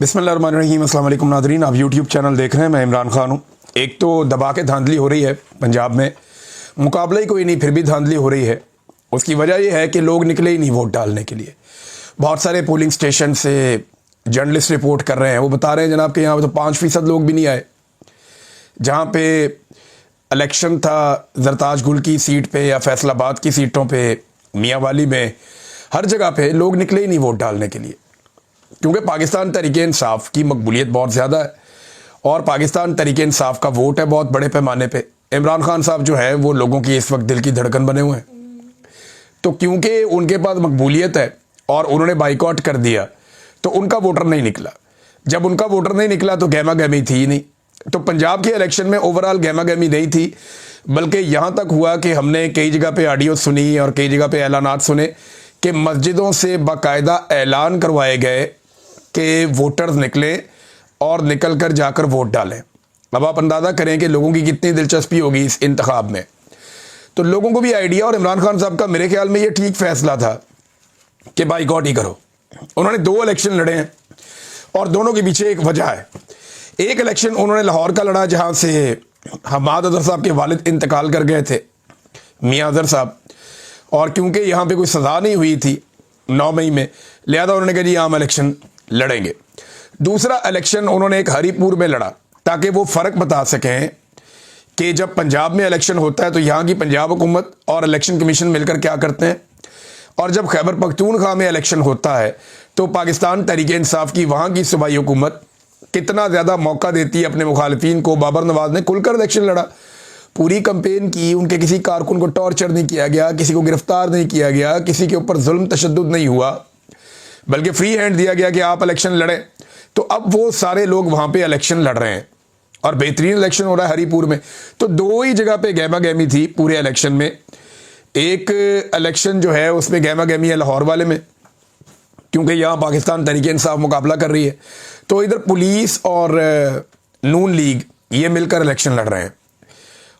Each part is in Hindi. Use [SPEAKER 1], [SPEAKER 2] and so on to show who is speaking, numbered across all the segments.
[SPEAKER 1] बिस्मिल्लाहिर्रहमानिर्रहीम। अस्सलाम वालेकुम नाज़रीन, आप यूट्यूब चैनल देख रहे हैं। मैं इमरान खान हूँ। एक तो दबा के धांधली हो रही है पंजाब में, मुकाबला ही कोई नहीं, फिर भी धांधली हो रही है। उसकी वजह यह है कि लोग निकले ही नहीं वोट डालने के लिए। बहुत सारे पोलिंग स्टेशन से जर्नलिस्ट रिपोर्ट कर रहे हैं, वो बता रहे हैं जनाब कि यहाँ पर तो 5% लोग भी नहीं आए। जहाँ पे इलेक्शन था जरताज गुल की सीट पे या फैसलाबाद की सीटों पे, मियांवाली में, हर जगह पे लोग निकले ही नहीं वोट डालने के लिए, क्योंकि पाकिस्तान तहरीके इंसाफ की मकबूलियत बहुत ज़्यादा है और पाकिस्तान तहरीके इंसाफ का वोट है बहुत बड़े पैमाने पे। इमरान खान साहब जो है वो लोगों की इस वक्त दिल की धड़कन बने हुए हैं। तो क्योंकि उनके पास मकबूलियत है और उन्होंने बाइकआउट कर दिया तो उनका वोटर नहीं निकला। जब उनका वोटर नहीं निकला तो गहमा गहमी थी ही नहीं। तो पंजाब के इलेक्शन में ओवरऑल गहमा गहमी नहीं थी, बल्कि यहाँ तक हुआ कि हमने कई जगह पे ऑडियो सुनी और कई जगह पे ऐलानात सुने कि मस्जिदों से बाकायदा ऐलान करवाए गए कि वोटर्स निकलें और निकल कर जाकर वोट डालें। अब आप अंदाज़ा करें कि लोगों की कितनी दिलचस्पी होगी इस इंतखाब में। तो लोगों को भी आइडिया, और इमरान खान साहब का मेरे ख्याल में ये ठीक फैसला था कि बाइकआउट ही करो। उन्होंने 2 इलेक्शन लड़े हैं और दोनों के पीछे एक वजह है। एक इलेक्शन उन्होंने लाहौर का लड़ा जहाँ से हमाद अजहर साहब के वालिद इंतकाल कर गए थे, मियाँ अजहर साहब, और क्योंकि यहाँ पे कोई सज़ा नहीं हुई थी 9 मई में, लिहाजा उन्होंने कहा जी आम इलेक्शन लड़ेंगे। दूसरा इलेक्शन उन्होंने एक हरीपुर में लड़ा ताकि वो फ़र्क बता सकें कि जब पंजाब में इलेक्शन होता है तो यहाँ की पंजाब हुकूमत और इलेक्शन कमीशन मिलकर क्या करते हैं, और जब खैबर पख्तूनख्वा में इलेक्शन होता है तो पाकिस्तान तहरीके इंसाफ की वहाँ की सूबाई हुकूमत कितना ज़्यादा मौका देती है अपने मुखालिफिन को। बाबर नवाज ने खुलकर इलेक्शन लड़ा, पूरी कंपेन की, उनके किसी कारकुन को टॉर्चर नहीं किया गया, किसी को गिरफ्तार नहीं किया गया, किसी के ऊपर जुल्म तशद्दुद नहीं हुआ, बल्कि फ्री हैंड दिया गया कि आप इलेक्शन लड़ें। तो अब वो सारे लोग वहाँ पे इलेक्शन लड़ रहे हैं और बेहतरीन इलेक्शन हो रहा है हरीपुर में। तो 2 ही जगह पे गहमा गहमी थी पूरे इलेक्शन में। एक इलेक्शन जो है उसमें गहमा गहमी है लाहौर वाले में, क्योंकि यहाँ पाकिस्तान तहरीके इंसाफ मुकाबला कर रही है। तो इधर पुलिस और नून लीग ये मिलकर इलेक्शन लड़ रहे हैं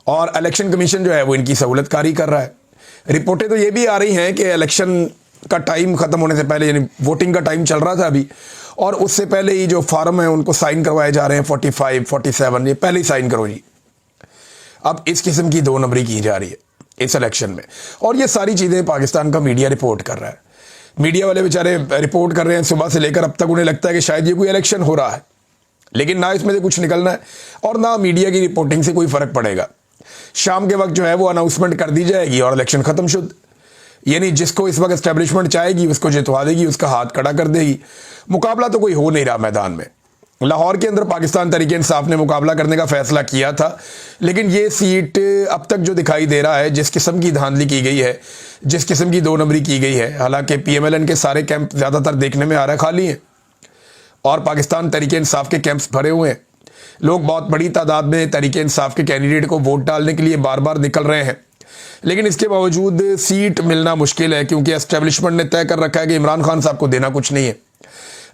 [SPEAKER 1] और इलेक्शन कमीशन जो है वो इनकी सहूलतकारी कर रहा है। रिपोर्टें तो ये भी आ रही हैं कि इलेक्शन का टाइम ख़त्म होने से पहले, यानी वोटिंग का टाइम चल रहा था अभी, और उससे पहले ही जो फार्म है उनको साइन करवाए जा रहे हैं 45, 47, ये पहले ही साइन करो जी। अब इस किस्म की 2 नंबरी की जा रही है इस इलेक्शन में, और ये सारी चीज़ें पाकिस्तान का मीडिया रिपोर्ट कर रहा है। मीडिया वाले बेचारे रिपोर्ट कर रहे हैं सुबह से लेकर अब तक, उन्हें लगता है कि शायद ये कोई इलेक्शन हो रहा है, लेकिन ना इसमें से कुछ निकलना है और ना मीडिया की रिपोर्टिंग से कोई फ़र्क पड़ेगा। शाम के वक्त जो है वो अनाउंसमेंट कर दी जाएगी और इलेक्शन ख़त्म शुद्ध, यानी जिसको इस वक्त एस्टेब्लिशमेंट चाहेगी उसको जितवा देगी, उसका हाथ खड़ा कर देगी। मुकाबला तो कोई हो नहीं रहा मैदान में। लाहौर के अंदर पाकिस्तान तहरीके इंसाफ ने मुकाबला करने का फैसला किया था, लेकिन ये सीट अब तक जो दिखाई दे रहा है, जिस किस्म की धांधली की गई है, जिस किस्म की 2 नंबरी की गई है, हालांकि PMLN के सारे कैंप ज़्यादातर देखने में आ रहा है खाली हैं और पाकिस्तान तहरीके इंसाफ के कैंप्स भरे हुए हैं। लोग बहुत बड़ी तादाद में तहरीके इंसाफ के कैंडिडेट को वोट डालने के लिए बार बार निकल रहे हैं, लेकिन इसके बावजूद सीट मिलना मुश्किल है, क्योंकि एस्टेब्लिशमेंट ने तय कर रखा है कि इमरान खान साहब को देना कुछ नहीं है।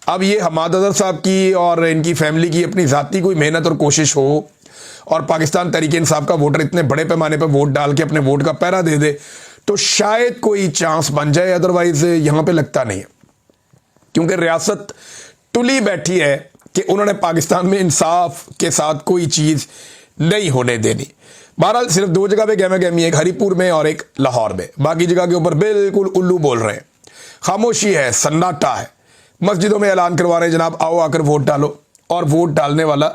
[SPEAKER 1] अब ये हमाद अजहर साहब की और इनकी फैमिली की अपनी ज़ाती कोई मेहनत और कोशिश हो और पाकिस्तान तहरीके इंसाफ का वोटर इतने बड़े पैमाने पर वोट डाल के अपने वोट का पहरा दे दे तो शायद कोई चांस बन जाए, अदरवाइज यहाँ पे लगता नहीं है, क्योंकि रियासत तुली बैठी है कि उन्होंने पाकिस्तान में इंसाफ के साथ कोई चीज़ नहीं होने देनी। बहरहाल सिर्फ 2 जगह पे गहमा गहमी, एक हरीपुर में और एक लाहौर में, बाकी जगह के ऊपर बिल्कुल उल्लू बोल रहे हैं, खामोशी है, सन्नाटा है। मस्जिदों में ऐलान करवा रहे हैं जनाब आओ आकर वोट डालो, और वोट डालने वाला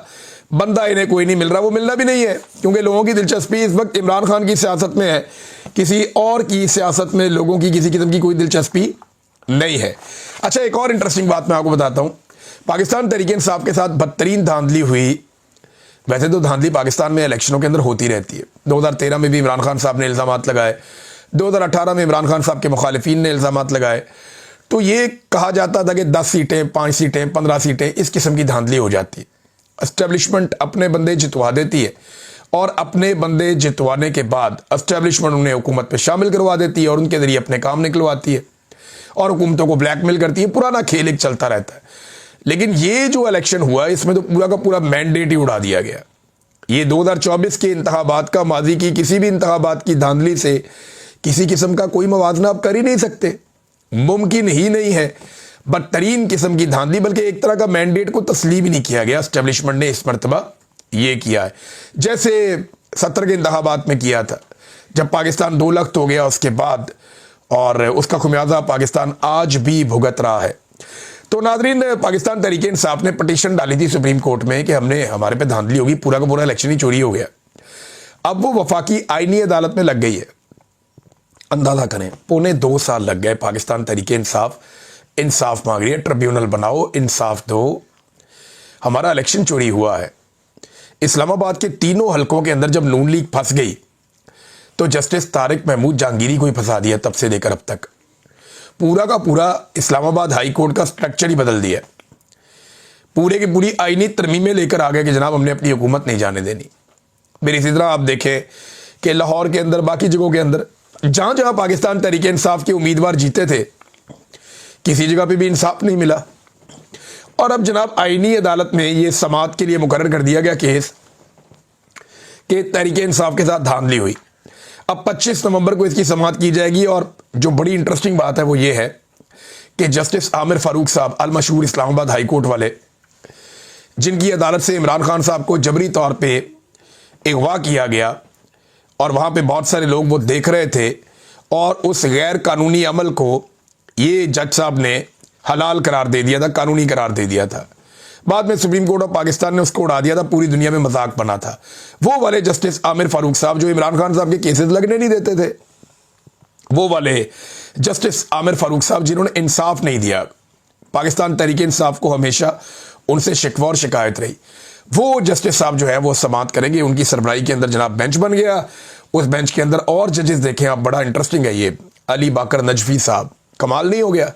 [SPEAKER 1] बंदा इन्हें कोई नहीं मिल रहा। वो मिलना भी नहीं है, क्योंकि लोगों की दिलचस्पी इस वक्त इमरान खान की सियासत में है, किसी और की सियासत में लोगों की किसी किस्म की कोई दिलचस्पी नहीं है। अच्छा, एक और इंटरेस्टिंग बात मैं आपको बताता हूँ। पाकिस्तान तहरीके इंसाफ के साथ बदतरीन धांधली हुई। वैसे तो धांधली पाकिस्तान में इलेक्शनों के अंदर होती रहती है। 2013 में भी इमरान खान साहब ने इल्ज़ामात लगाए, 2018 में इमरान खान साहब के मुखालिफिन ने इल्ज़ामात लगाए। तो ये कहा जाता था कि 10 सीटें, 5 सीटें, 15 सीटें, इस किस्म की धांधली हो जाती है। एस्टेब्लिशमेंट अपने बंदे जितवा देती है और अपने बंदे जितवाने के बाद एस्टेब्लिशमेंट उन्हें हुकूमत पे शामिल करवा देती है और उनके ज़रिए अपने काम निकलवाती है और हुकूमतों को ब्लैकमेल करती है। पुराना खेल एक चलता रहता है। लेकिन ये जो इलेक्शन हुआ इसमें तो पूरा का पूरा मैंडेट ही उड़ा दिया गया। ये 2024 के इंतखाबात का, माजी की किसी भी इंतखाबात की धांधली से किसी किस्म का कोई मवाजना आप कर ही नहीं सकते, मुमकिन ही नहीं है। बदतरीन किस्म की धांधली, बल्कि एक तरह का मैंडेट को तस्लीम ही नहीं किया गया। एस्टेब्लिशमेंट ने इस मरतबा ये किया है जैसे 70 के इंतखाबात में किया था, जब पाकिस्तान 2 लाख हो गया उसके बाद, और उसका खुमियाजा पाकिस्तान आज भी भुगत रहा है। तो नाजरीन, पाकिस्तान तहरीक इंसाफ ने पटिशन डाली थी सुप्रीम कोर्ट में कि हमारे पे धांधली होगी, पूरा का पूरा इलेक्शन ही चोरी हो गया। अब वो वफाकी आईनी अदालत में लग गई है। अंदाजा करें, 2.25 साल लग गए। पाकिस्तान तहरीक इंसाफ मांग रही है, ट्रिब्यूनल बनाओ, इंसाफ दो, हमारा इलेक्शन चोरी हुआ है। इस्लामाबाद के तीनों हलकों के अंदर जब नून लीग फंस गई तो जस्टिस तारिक महमूद जहांगीरी को ही फंसा दिया। तब से लेकर अब तक पूरा का पूरा इस्लामाबाद हाई कोर्ट का स्ट्रक्चर ही बदल दिया। पूरे की पूरी आईनी तरमीमें लेकर आ गए कि जनाब हमने अपनी हुकूमत नहीं जाने देनी। फिर इसी तरह आप देखें कि लाहौर के अंदर, बाकी जगहों के अंदर, जहां जहां पाकिस्तान तहरीक इंसाफ के उम्मीदवार जीते थे, किसी जगह पे भी इंसाफ नहीं मिला। और अब जनाब आईनी अदालत में ये समाअत के लिए मुकर्रर कर दिया गया केस कि तहरीक इंसाफ के साथ धांधली हुई। अब 25 नवंबर को इसकी समाअत की जाएगी। और जो बड़ी इंटरेस्टिंग बात है वो ये है कि जस्टिस आमिर फारूक साहब, अल मशहूर इस्लामाबाद हाई कोर्ट वाले, जिनकी अदालत से इमरान खान साहब को जबरी तौर पे अगवा किया गया और वहां पे बहुत सारे लोग वो देख रहे थे, और उस गैर कानूनी अमल को ये जज साहब ने हलाल करार दे दिया था, कानूनी करार दे दिया था। बाद में सुप्रीम कोर्ट ऑफ पाकिस्तान ने उसको उड़ा दिया था, पूरी दुनिया में मजाक बना था। वो वाले जस्टिस आमिर फारूक साहब जो इमरान खान साहब के केसेस लगने नहीं देते थे, वो वाले जस्टिस आमिर फारूक साहब जिन्होंने इंसाफ नहीं दिया। पाकिस्तान तहरीक इंसाफ को हमेशा उनसे शिकवा और शिकायत रही। वो जस्टिस साहब जो है वो समाअत करेंगे। उनकी सरबराही के अंदर जनाब बेंच बन गया। उस बेंच के अंदर और जजेस देखें आप, बड़ा इंटरेस्टिंग है ये। अली बाकर नजफी साहब, कमाल नहीं हो गया?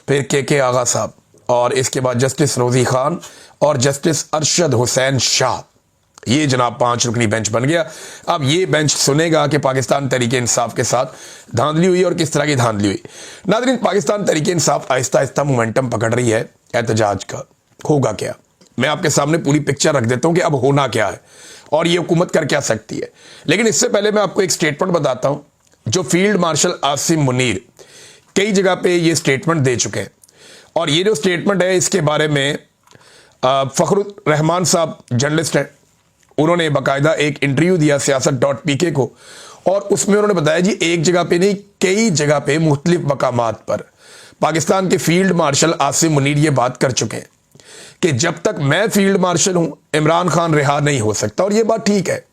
[SPEAKER 1] फिर के आगा साहब, और इसके बाद जस्टिस रोजी खान और जस्टिस अरशद हुसैन शाह। ये जनाब 5 रुकनी बेंच बन गया। अब ये बेंच सुनेगा कि पाकिस्तान तहरीक इंसाफ के साथ धांधली हुई और किस तरह की धांधली हुई। नाज़रीन, पाकिस्तान तहरीक इंसाफ आहिस्ता आहिस्ता मोमेंटम पकड़ रही है एहतजाज का। होगा क्या, मैं आपके सामने पूरी पिक्चर रख देता हूं कि अब होना क्या है और ये हुकूमत कर क्या सकती है। लेकिन इससे पहले मैं आपको एक स्टेटमेंट बताता हूं जो फील्ड मार्शल आसिम मुनीर कई जगह पे ये स्टेटमेंट दे चुके हैं। और ये जो स्टेटमेंट है इसके बारे में फखरुर रहमान साहब जर्नलिस्ट हैं, उन्होंने बाकायदा एक इंटरव्यू दिया सियासत.pk को, और उसमें उन्होंने बताया जी एक जगह पे नहीं कई जगह पे मुख्तलिफ मकामात पर पाकिस्तान के फील्ड मार्शल आसिम मुनीर ये बात कर चुके हैं कि जब तक मैं फील्ड मार्शल हूं इमरान खान रिहा नहीं हो सकता। और ये बात ठीक है।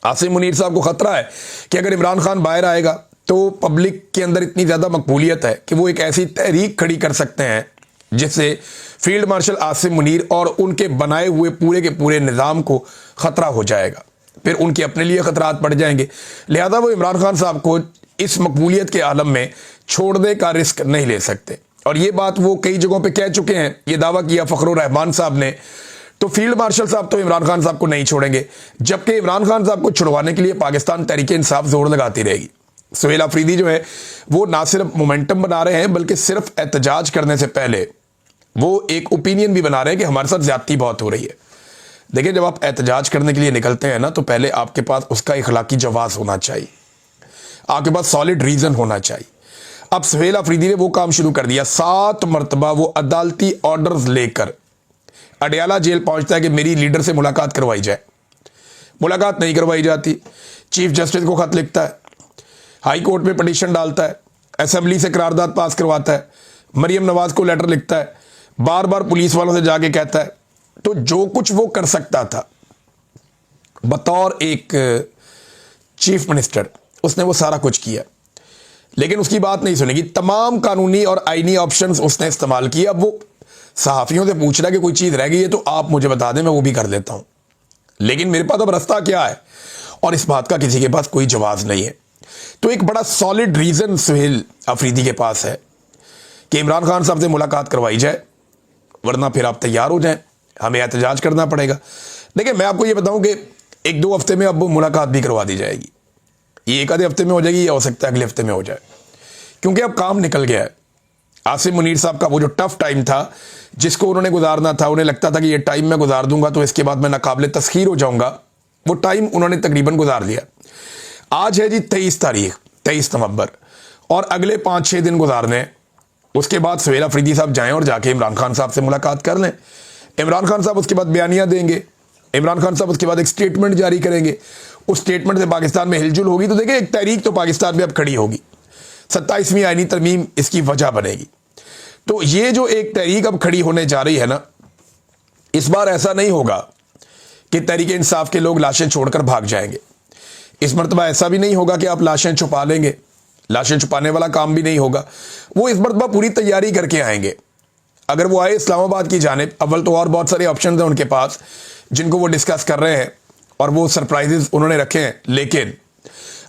[SPEAKER 1] आसिम मुनीर साहब को खतरा है कि अगर इमरान खान बाहर आएगा तो पब्लिक के अंदर इतनी ज्यादा मकबूलियत है कि वो एक ऐसी तहरीक खड़ी कर सकते हैं जिससे फील्ड मार्शल आसिम मुनीर और उनके बनाए हुए पूरे के पूरे निज़ाम को खतरा हो जाएगा। फिर उनके अपने लिए खतरात पड़ जाएंगे। लिहाजा वो इमरान खान साहब को इस मकबूलियत के आलम में छोड़ने का रिस्क नहीं ले सकते। और ये बात वो कई जगहों पे कह चुके हैं, ये दावा किया फखरुर रहमान साहब ने। तो फील्ड मार्शल साहब तो इमरान खान साहब को नहीं छोड़ेंगे, जबकि इमरान खान साहब को छुड़वाने के लिए पाकिस्तान तहरीक इंसाफ जोर लगाती रहेगी। सुहेल अफरीदी जो है वो ना सिर्फ मोमेंटम बना रहे हैं बल्कि सिर्फ एहतजाज करने से पहले वो एक ओपिनियन भी बना रहे हैं कि हमारे साथ ज्यादती बहुत हो रही है। देखिए, जब आप एहतजाज करने के लिए निकलते हैं ना तो पहले आपके पास उसका इखलाकी जवाज होना चाहिए, आपके पास सॉलिड रीजन होना चाहिए। अब सुहेल अफरीदी ने वो काम शुरू कर दिया। 7 मरतबा वो अदालती ऑर्डर्स लेकर अडयाला जेल पहुंचता है कि मेरी लीडर से मुलाकात करवाई जाए। मुलाकात नहीं करवाई जाती। चीफ जस्टिस को खत लिखता है, हाई कोर्ट में पटिशन डालता है, असेंबली से करारदाद पास करवाता है, मरियम नवाज को लेटर लिखता है, बार बार पुलिस वालों से जाके कहता है। तो जो कुछ वो कर सकता था बतौर एक चीफ मिनिस्टर, उसने वो सारा कुछ किया, लेकिन उसकी बात नहीं सुनेगी। तमाम कानूनी और आईनी ऑप्शंस उसने इस्तेमाल किए। अब वो सहाफियों से पूछ रहा है कि कोई चीज रह गई है तो आप मुझे बता दें, मैं वो भी कर देता हूं, लेकिन मेरे पास अब रास्ता क्या है, और इस बात का किसी के पास कोई जवाब नहीं है। तो एक बड़ा सॉलिड रीजन सुहेल अफरीदी के पास है कि इमरान खान साहब से मुलाकात करवाई जाए, वरना फिर आप तैयार हो जाएं, हमें एहतजाज करना पड़ेगा। देखिए, मैं आपको ये बताऊं कि 1-2 हफ्ते में अब मुलाकात भी करवा दी जाएगी। ये 1 आधे हफ्ते में हो जाएगी, या हो सकता है अगले हफ्ते में हो जाए, क्योंकि अब काम निकल गया है। आसिम मुनीर साहब का वो जो टफ टाइम था जिसको उन्होंने गुजारना था, उन्हें लगता था कि ये टाइम मैं गुजार दूंगा तो इसके बाद मैं नाकाबिले तस्खीर हो जाऊंगा, वो टाइम उन्होंने तकरीबन गुजार लिया। आज है जी 23 तारीख, 23 नवंबर, और अगले 5-6 दिन गुजारने, उसके बाद सुहेल अफरीदी साहब जाएं और जाके इमरान खान साहब से मुलाकात कर लें। इमरान खान साहब उसके बाद बयानियाँ देंगे, इमरान खान साहब उसके बाद एक स्टेटमेंट जारी करेंगे। उस स्टेटमेंट से पाकिस्तान में हिलजुल होगी तो देखिए एक तहरीक तो पाकिस्तान में अब खड़ी होगी, 27वीं आईनी तरमीम इसकी वजह बनेगी। तो ये जो एक तहरीक अब खड़ी होने जा रही है ना, इस बार ऐसा नहीं होगा कि तहरीक इंसाफ के लोग लाशें छोड़कर भाग जाएंगे। इस मरतबा ऐसा भी नहीं होगा कि आप लाशें छुपा लेंगे, लाशें छुपाने वाला काम भी नहीं होगा। वो इस मरतबा पूरी तैयारी करके आएंगे। अगर वो आए इस्लामाबाद की जानिब, अव्वल तो और बहुत सारे ऑप्शन हैं उनके पास जिनको वो डिस्कस कर रहे हैं और वो सरप्राइजेस उन्होंने रखे हैं, लेकिन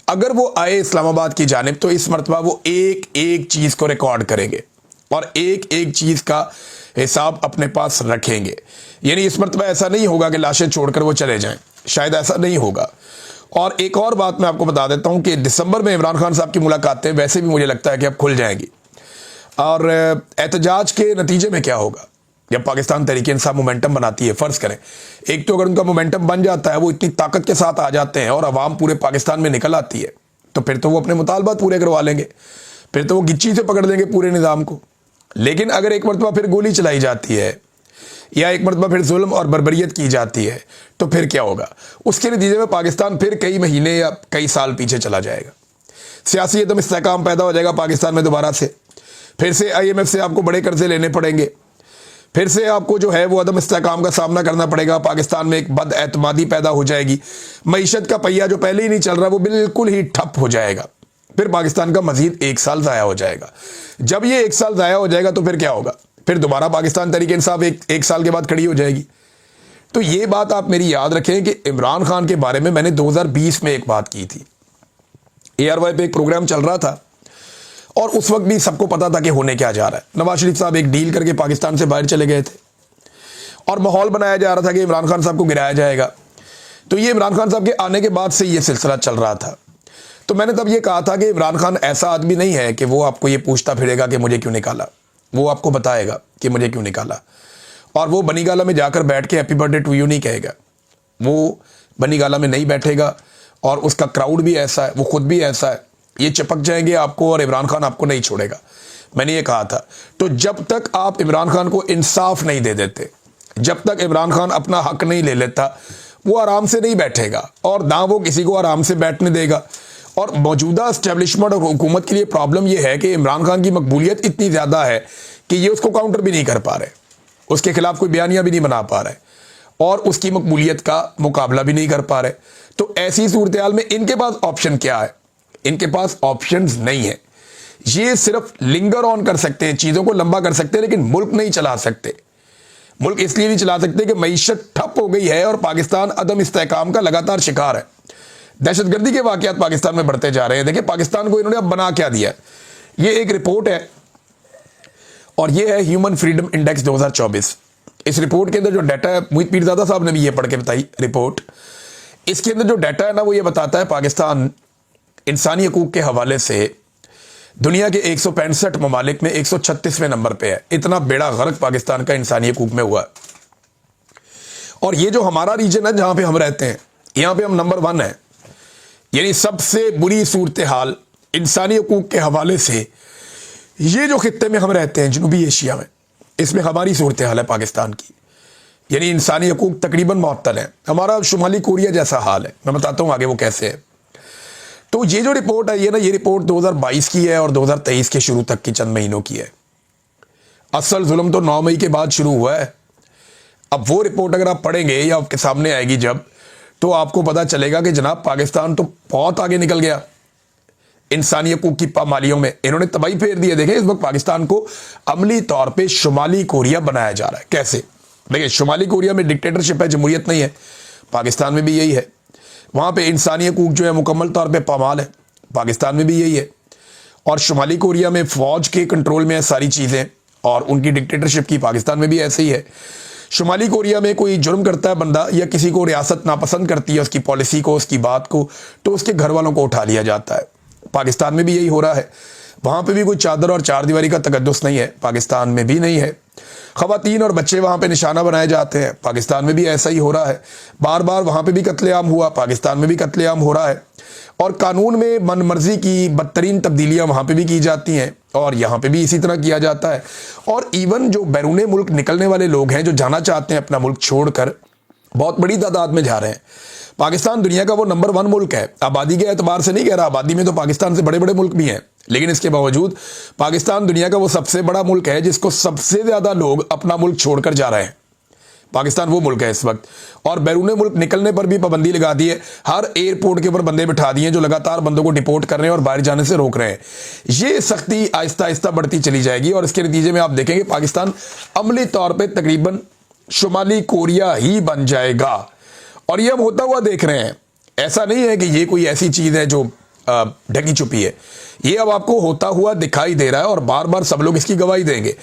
[SPEAKER 1] अगर वो आए इस्लामाबाद की जानिब तो इस मरतबा वो एक एक चीज़ को रिकॉर्ड करेंगे और एक एक चीज़ का हिसाब अपने पास रखेंगे। यानी इस मरतबा ऐसा नहीं होगा कि लाशें छोड़कर वो चले जाएं, शायद ऐसा नहीं होगा। और एक और बात मैं आपको बता देता हूं कि दिसंबर में इमरान खान साहब की मुलाकातें वैसे भी मुझे लगता है कि अब खुल जाएंगी। और एहतजाज के नतीजे में क्या होगा जब पाकिस्तान तहरीक इंसाफ मोमेंटम बनाती है, फ़र्ज़ करें एक तो अगर उनका मोमेंटम बन जाता है, वो इतनी ताकत के साथ आ जाते हैं और अवाम पूरे पाकिस्तान में निकल आती है, तो फिर तो वो अपने मुतालबात पूरे करवा लेंगे, फिर तो वो गिच्ची से पकड़ लेंगे पूरे निज़ाम को। लेकिन अगर एक मरतबा फिर गोली चलाई जाती है या एक मरतबा फिर जुल्म और बर्बरियत की जाती है तो फिर क्या होगा? उसके नतीजे में पाकिस्तान फिर कई महीने या कई साल पीछे चला जाएगा। सियासी एकदम इस्तेहकाम पैदा हो जाएगा पाकिस्तान में दोबारा से, फिर से IMF से आपको बड़े कर्जे लेने पड़ेंगे, फिर से आपको जो है वो अदम इस्तेहकाम का सामना करना पड़ेगा। पाकिस्तान में एक बदएतमादी पैदा हो जाएगी, मईशत का पहिया जो पहले ही नहीं चल रहा वो बिल्कुल ही ठप हो जाएगा। फिर पाकिस्तान का मजीद 1 साल ज़ाया हो जाएगा। जब ये 1 साल ज़ाया हो जाएगा तो फिर क्या होगा? फिर दोबारा पाकिस्तान तहरीक इंसाफ एक साल के बाद खड़ी हो जाएगी। तो ये बात आप मेरी याद रखें कि इमरान खान के बारे में मैंने 2020 में एक बात की थी। ARY पे एक प्रोग्राम चल रहा था और उस वक्त भी सबको पता था कि होने क्या जा रहा है। नवाज शरीफ साहब एक डील करके पाकिस्तान से बाहर चले गए थे और माहौल बनाया जा रहा था कि इमरान खान साहब को गिराया जाएगा। तो ये इमरान खान साहब के आने के बाद से ये सिलसिला चल रहा था। तो मैंने तब ये कहा था कि इमरान खान ऐसा आदमी नहीं है कि वो आपको ये पूछता फिरेगा कि मुझे क्यों निकाला, वो आपको बताएगा कि मुझे क्यों निकाला। और वो बनी गाला में जाकर बैठ के हैप्पी बर्थडे टू यू नहीं कहेगा, वो बनी गाला में नहीं बैठेगा। और उसका क्राउड भी ऐसा है, वो खुद भी ऐसा है, ये चिपक जाएंगे आपको और इमरान खान आपको नहीं छोड़ेगा। मैंने ये कहा था। तो जब तक आप इमरान खान को इंसाफ नहीं दे देते, जब तक इमरान खान अपना हक नहीं ले लेता, वो आराम से नहीं बैठेगा और ना वो किसी को आराम से बैठने देगा। और मौजूदा एस्टेब्लिशमेंट और हुकूमत के लिए प्रॉब्लम यह है कि इमरान खान की मकबूलियत इतनी ज़्यादा है कि ये उसको काउंटर भी नहीं कर पा रहे, उसके खिलाफ कोई बयानियाँ भी नहीं बना पा रहे और उसकी मकबूलियत का मुकाबला भी नहीं कर पा रहे। तो ऐसी सूरत हाल में इनके पास ऑप्शन क्या है? इनके पास ऑप्शंस नहीं है। ये सिर्फ लिंगर ऑन कर सकते हैं, चीज़ों को लंबा कर सकते हैं, लेकिन मुल्क नहीं चला सकते। मुल्क इसलिए नहीं चला सकते कि मईशत ठप हो गई है और पाकिस्तान अदम इस्तेहकाम का लगातार शिकार है। दहशतगर्दी के वाक़यात पाकिस्तान में बढ़ते जा रहे हैं। देखिए पाकिस्तान को इन्होंने अब बना क्या दिया। ये एक रिपोर्ट है और ये है ह्यूमन फ्रीडम इंडेक्स 2024। इस रिपोर्ट के अंदर जो डाटा है, मोहित पीरजादा साहब ने भी ये पढ़ के बताई रिपोर्ट। इसके अंदर जो डाटा है ना, वो ये बताता है पाकिस्तान इंसानी हकूक़ के हवाले से दुनिया के 165 ममालिक में 136वें नंबर पे है। इतना बेड़ा गर्क पाकिस्तान का इंसानी हकूक़ में हुआ। और ये जो हमारा रीजन है जहाँ पे हम रहते हैं, यहाँ पे हम नंबर 1 है। यानी सबसे बुरी सूरत हाल इंसानी हकूक़ के हवाले से ये जो खित्ते में हम रहते हैं, जनूबी एशिया में, इसमें हमारी सूरत हाल है पाकिस्तान की। यानी इंसानी हकूक़ तकरीबन मुअत्तल है। हमारा शुमाली कोरिया जैसा हाल है। मैं बताता हूँ आगे वो कैसे है। तो ये जो रिपोर्ट है ये रिपोर्ट 2022 की है और 2023 के शुरू तक की चंद महीनों की है। असल जुल्म तो 9 मई के बाद शुरू हुआ है। अब वो रिपोर्ट अगर आप पढ़ेंगे या आपके सामने आएगी जब, तो आपको पता चलेगा कि जनाब पाकिस्तान तो बहुत आगे निकल गया इंसानी हकूक़ की पामालियों में। इन्होंने तबाही फेर दी है। देखें इस वक्त पाकिस्तान को अमली तौर पे शुमाली कोरिया बनाया जा रहा है। कैसे? देखिए शुमाली कोरिया में डिक्टेटरशिप है, जमहूरियत नहीं है। पाकिस्तान में भी यही है। वहाँ पे इंसानी हकूक़ जो है मुकम्मल तौर पे पामाल है। पाकिस्तान में भी यही है। और शुमाली कोरिया में फ़ौज के कंट्रोल में है सारी चीज़ें और उनकी डिक्टेटरशिप की पाकिस्तान में भी ऐसे ही है। शुमाली कोरिया में कोई जुर्म करता है बंदा या किसी को रियासत नापसंद करती है उसकी पॉलिसी को, उसकी बात को, तो उसके घर वालों को उठा लिया जाता है। पाकिस्तान में भी यही हो रहा है। वहाँ पे भी कोई चादर और चार दीवारी का तकद्दुस नहीं है, पाकिस्तान में भी नहीं है। ख़वातीन और बच्चे वहाँ पे निशाना बनाए जाते हैं, पाकिस्तान में भी ऐसा ही हो रहा है। बार बार वहाँ पे भी कत्लेआम हुआ, पाकिस्तान में भी कत्लेआम हो रहा है। और कानून में मनमर्जी की बदतरीन तब्दीलियां वहां पे भी की जाती हैं और यहाँ पे भी इसी तरह किया जाता है। और इवन जो बैरूने मुल्क निकलने वाले लोग हैं, जो जाना चाहते हैं अपना मुल्क छोड़कर, बहुत बड़ी तादाद में जा रहे हैं। पाकिस्तान दुनिया का वो नंबर 1 मुल्क है, आबादी के एतबार से नहीं कह रहा, आबादी में तो पाकिस्तान से बड़े बड़े मुल्क भी हैं, लेकिन इसके बावजूद पाकिस्तान दुनिया का वो सबसे बड़ा मुल्क है जिसको सबसे ज्यादा लोग अपना मुल्क छोड़कर जा रहे हैं। पाकिस्तान वो मुल्क है इस वक्त। और बैरूने मुल्क निकलने पर भी पाबंदी लगा दी है, हर एयरपोर्ट के ऊपर बंदे बिठा दिए जो लगातार बंदों को डिपोर्ट कर रहे हैं और बाहर जाने से रोक रहे हैं। ये सख्ती आहिस्ता आहिस्ता बढ़ती चली जाएगी और इसके नतीजे में आप देखेंगे पाकिस्तान अमली तौर पर तकरीबन शुमाली कोरिया ही बन जाएगा। और ये हम होता हुआ देख रहे हैं, ऐसा नहीं है कि ये कोई ऐसी चीज है जो ढकी छुपी है, ये अब आपको होता हुआ दिखाई दे रहा है और बार बार सब लोग इसकी गवाही देंगे।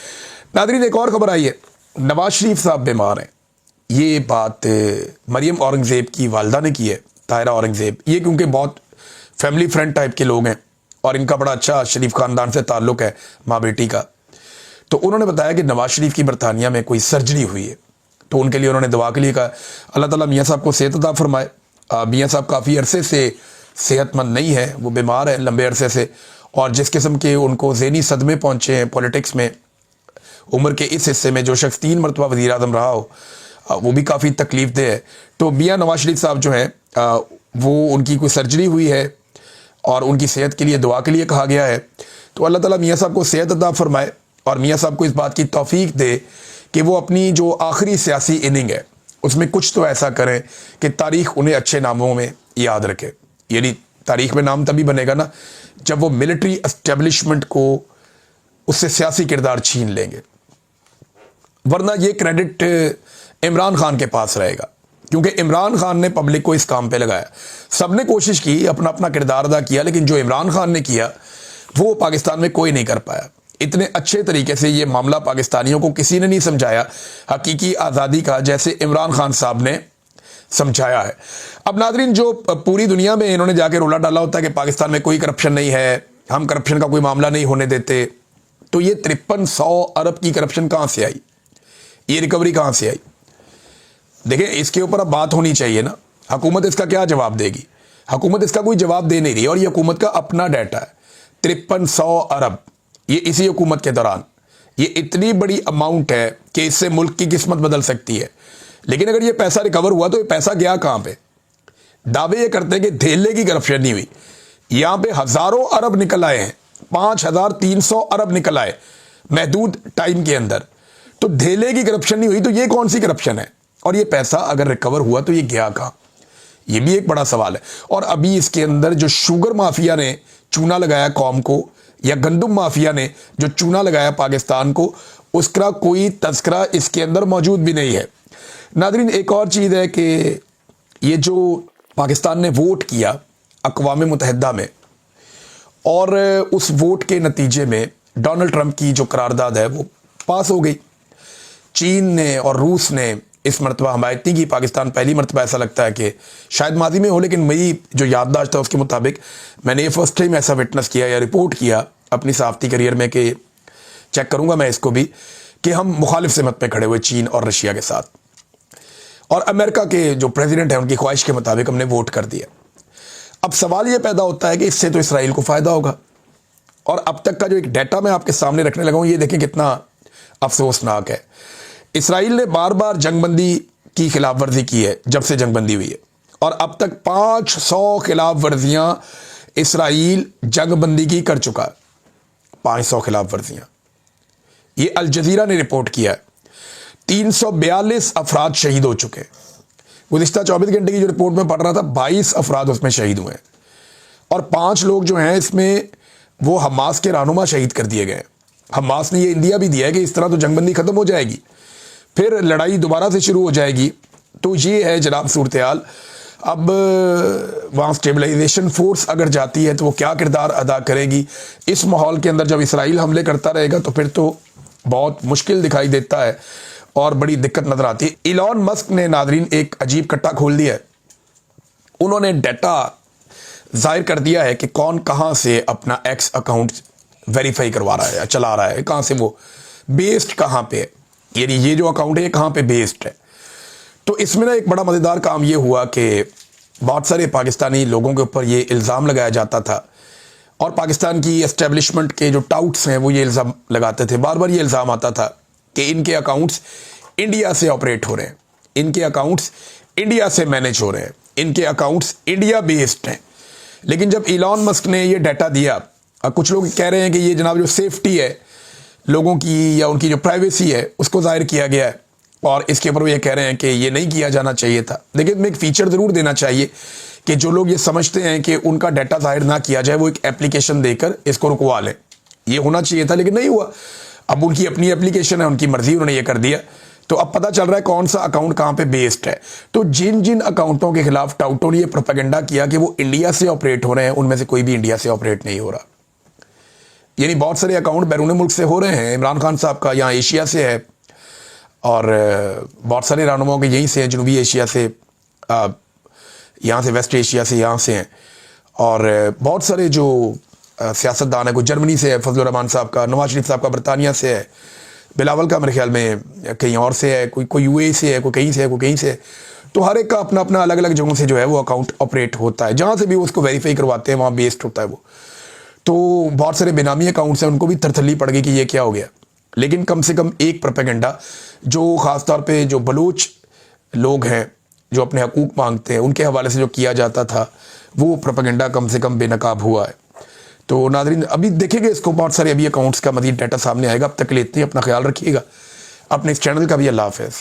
[SPEAKER 1] नाज़रीन, एक और खबर आई है, नवाज शरीफ साहब बीमार हैं। ये बात मरियम औरंगजेब की वालदा ने की है, ताहिरा औरंगजेब। ये क्योंकि बहुत फैमिली फ्रेंड टाइप के लोग हैं और इनका बड़ा अच्छा शरीफ खानदान से ताल्लुक है, माँ बेटी का। तो उन्होंने बताया कि नवाज शरीफ की बरतानिया में कोई सर्जरी हुई है, तो उनके लिए उन्होंने दुआ के लिए कहा अल्लाह ताला मियाँ साहब को सेहत अता फरमाए। मियाँ साहब काफ़ी अरसे से सेहतमंद नहीं है, वो बीमार है लंबे अरसे से, और जिस किस्म के उनको ज़हनी सदमे पहुँचे हैं पॉलिटिक्स में, उम्र के इस हिस्से में जो शख्स 3 मरतबा वज़ीर आज़म रहा हो, वो भी काफ़ी तकलीफ दे है। तो मियाँ नवाज शरीफ साहब जो हैं वो उनकी कोई सर्जरी हुई है और उनकी सेहत के लिए दुआ के लिए कहा गया है। तो अल्लाह ताला मियाँ साहब को सेहत अता फरमाए और मियाँ साहब को इस बात की तौफीक दे कि वो अपनी जो आखिरी सियासी इनिंग है उसमें कुछ तो ऐसा करें कि तारीख उन्हें अच्छे नामों में याद रखे। यानी तारीख में नाम तभी बनेगा ना जब वो मिलिट्री एस्टेब्लिशमेंट को उससे सियासी किरदार छीन लेंगे, वरना ये क्रेडिट इमरान खान के पास रहेगा, क्योंकि इमरान खान ने पब्लिक को इस काम पे लगाया। सबने कोशिश की, अपना अपना किरदार अदा किया, लेकिन जो इमरान खान ने किया वो पाकिस्तान में कोई नहीं कर पाया। इतने अच्छे तरीके से ये मामला पाकिस्तानियों को किसी ने नहीं समझाया हकीकी आज़ादी का जैसे इमरान खान साहब ने समझाया है। अब नाजरीन, जो पूरी दुनिया में इन्होंने जाके रोला डाला होता है कि पाकिस्तान में कोई करप्शन नहीं है, हम करप्शन का कोई मामला नहीं होने देते, तो ये 5300 अरब की करप्शन कहाँ से आई, ये रिकवरी कहाँ से आई? देखिए, इसके ऊपर अब बात होनी चाहिए ना, हुकूमत इसका क्या जवाब देगी? हुकूमत इसका कोई जवाब दे नहीं रही और ये हुकूमत का अपना डाटा है। 5300 अरब, ये इसी हुकूमत के दौरान, ये इतनी बड़ी अमाउंट है कि इससे मुल्क की किस्मत बदल सकती है। लेकिन अगर ये पैसा रिकवर हुआ तो ये पैसा गया कहाँ पे? दावे ये करते हैं कि धेले की करप्शन नहीं हुई, यहाँ पे हजारों अरब निकल आए हैं, 5300 अरब निकल आए महदूद टाइम के अंदर। तो धेले की करप्शन नहीं हुई तो ये कौन सी करप्शन है? और ये पैसा अगर रिकवर हुआ तो ये गया कहाँ? ये भी एक बड़ा सवाल है। और अभी इसके अंदर जो शुगर माफिया ने चूना लगाया कौम को, या गंदुम माफिया ने जो चूना लगाया पाकिस्तान को, उसका कोई तस्करा इसके अंदर मौजूद भी नहीं है। नादरीन, एक और चीज़ है कि ये जो पाकिस्तान ने वोट किया अक़वाम मुत्तहिदा में, और उस वोट के नतीजे में डोनाल्ड ट्रंप की जो करारदाद है वो पास हो गई। चीन ने और रूस ने इस मरतबा हमायत नहीं की। पाकिस्तान पहली मरतबा, ऐसा लगता है कि शायद माजी में हो, लेकिन मेरी जो याददाश्त है उसके मुताबिक मैंने ये फर्स्ट टाइम ऐसा विटनेस किया या रिपोर्ट किया अपनी सहाफ़ती करियर में, कि चेक करूंगा मैं इसको भी, कि हम मुखालिफ सिमत पे खड़े हुए चीन और रशिया के साथ, और अमेरिका के जो प्रेसिडेंट हैं उनकी ख्वाहिश के मुताबिक हमने वोट कर दिया। अब सवाल ये पैदा होता है कि इससे तो इसराइल को फ़ायदा होगा। और अब तक का जो एक डाटा मैं आपके सामने रखने लगा हूँ, ये देखें कितना अफसोसनाक है। इसराइल ने बार बार जंगबंदी की खिलाफ वर्जी की है जब से जंगबंदी हुई है, और अब तक 500 खिलाफ वर्जियां इसराइल जंगबंदी की कर चुका है। 500 खिलाफ वर्जियां, ये अल जजीरा ने रिपोर्ट किया है। 342 अफराद शहीद हो चुके हैं। गुज़िश्ता 24 घंटे की जो रिपोर्ट में पढ़ रहा था, 22 अफराद उसमें शहीद हुए हैं, और 5 लोग जो हैं इसमें वो हमास के रहनुमा शहीद कर दिए गए। हमास ने ये इंदिया भी दिया है कि इस तरह तो जंगबंदी ख़त्म हो जाएगी, फिर लड़ाई दोबारा से शुरू हो जाएगी। तो ये है जनाब सूरत हाल। अब वहाँ स्टेबलाइजेशन फोर्स अगर जाती है तो वो क्या किरदार अदा करेगी इस माहौल के अंदर? जब इसराइल हमले करता रहेगा तो फिर तो बहुत मुश्किल दिखाई देता है और बड़ी दिक्कत नजर आती है। इलॉन मस्क ने नादरीन एक अजीब कट्टा खोल दिया है। उन्होंने डाटा जाहिर कर दिया है कि कौन कहाँ से अपना एक्स अकाउंट वेरीफाई करवा रहा है या चला रहा है, कहाँ से वो बेस्ड कहाँ पे है, यानी ये जो अकाउंट है ये कहाँ पे बेस्ड है। तो इसमें ना एक बड़ा मज़ेदार काम ये हुआ कि बहुत सारे पाकिस्तानी लोगों के ऊपर ये इल्ज़ाम लगाया जाता था और पाकिस्तान की एस्टेब्लिशमेंट के जो टाउट्स हैं वो ये इल्ज़ाम लगाते थे, बार बार ये इल्ज़ाम आता था कि इनके अकाउंट्स इंडिया से ऑपरेट हो रहे हैं, इनके अकाउंट्स इंडिया से मैनेज हो रहे हैं, इनके अकाउंट्स इंडिया बेस्ड हैं। लेकिन जब इलॉन मस्क ने ये डाटा दिया, कुछ लोग कह रहे हैं कि ये जनाब जो सेफ्टी है लोगों की या उनकी जो प्राइवेसी है उसको जाहिर किया गया है और इसके ऊपर वो ये कह रहे हैं कि ये नहीं किया जाना चाहिए था। लेकिन मैं एक फ़ीचर ज़रूर देना चाहिए कि जो लोग ये समझते हैं कि उनका डाटा जाहिर ना किया जाए वो एक एप्लीकेशन देकर इसको रुकवा लें। ये होना चाहिए था लेकिन नहीं हुआ। अब उनकी अपनी एप्लीकेशन है, उनकी मर्जी, उन्होंने ये कर दिया। तो अब पता चल रहा है कौन सा अकाउंट कहाँ पे बेस्ड है। तो जिन जिन अकाउंटों के खिलाफ टाउटों ने ये प्रोपेगेंडा किया कि वो इंडिया से ऑपरेट हो रहे हैं, उनमें से कोई भी इंडिया से ऑपरेट नहीं हो रहा। यानी बहुत सारे अकाउंट बैरून मुल्क से हो रहे हैं। इमरान खान साहब का यहाँ एशिया से है और बहुत सारे रहनुमाओं के यहीं से हैं, जनूबी एशिया से, यहाँ से वेस्ट एशिया से, यहाँ से हैं। और बहुत सारे जो सियासतदान है, कोई जर्मनी से है फजलुर रहमान साहब का, नवाज शरीफ साहब का बरतानिया से है, बिलावल का मेरे ख्याल में कहीं और से है, कोई यूएई से है, कोई कहीं से है, कोई कहीं से है। तो हर एक का अपना अपना अलग अलग जगहों से जो है वो अकाउंट ऑपरेट होता है, जहाँ से भी उसको वेरीफाई करवाते हैं वहाँ बेस्ड होता है वो। तो बहुत सारे बेनामी अकाउंट्स हैं, उनको भी तरथली पड़ गई कि ये क्या हो गया। लेकिन कम से कम एक प्रोपेगेंडा जो ख़ासतौर पे जो बलूच लोग हैं जो अपने हकूक़ मांगते हैं उनके हवाले से जो किया जाता था वो प्रोपेगेंडा कम से कम बेनकाब हुआ है। तो नाज़रीन अभी देखेंगे इसको, बहुत सारे अभी अकाउंट्स का मज़ीद डाटा सामने आएगा। अब तक लेते हैं, अपना ख्याल रखिएगा, अपने इस चैनल का भी। अल्लाह हाफ़िज़।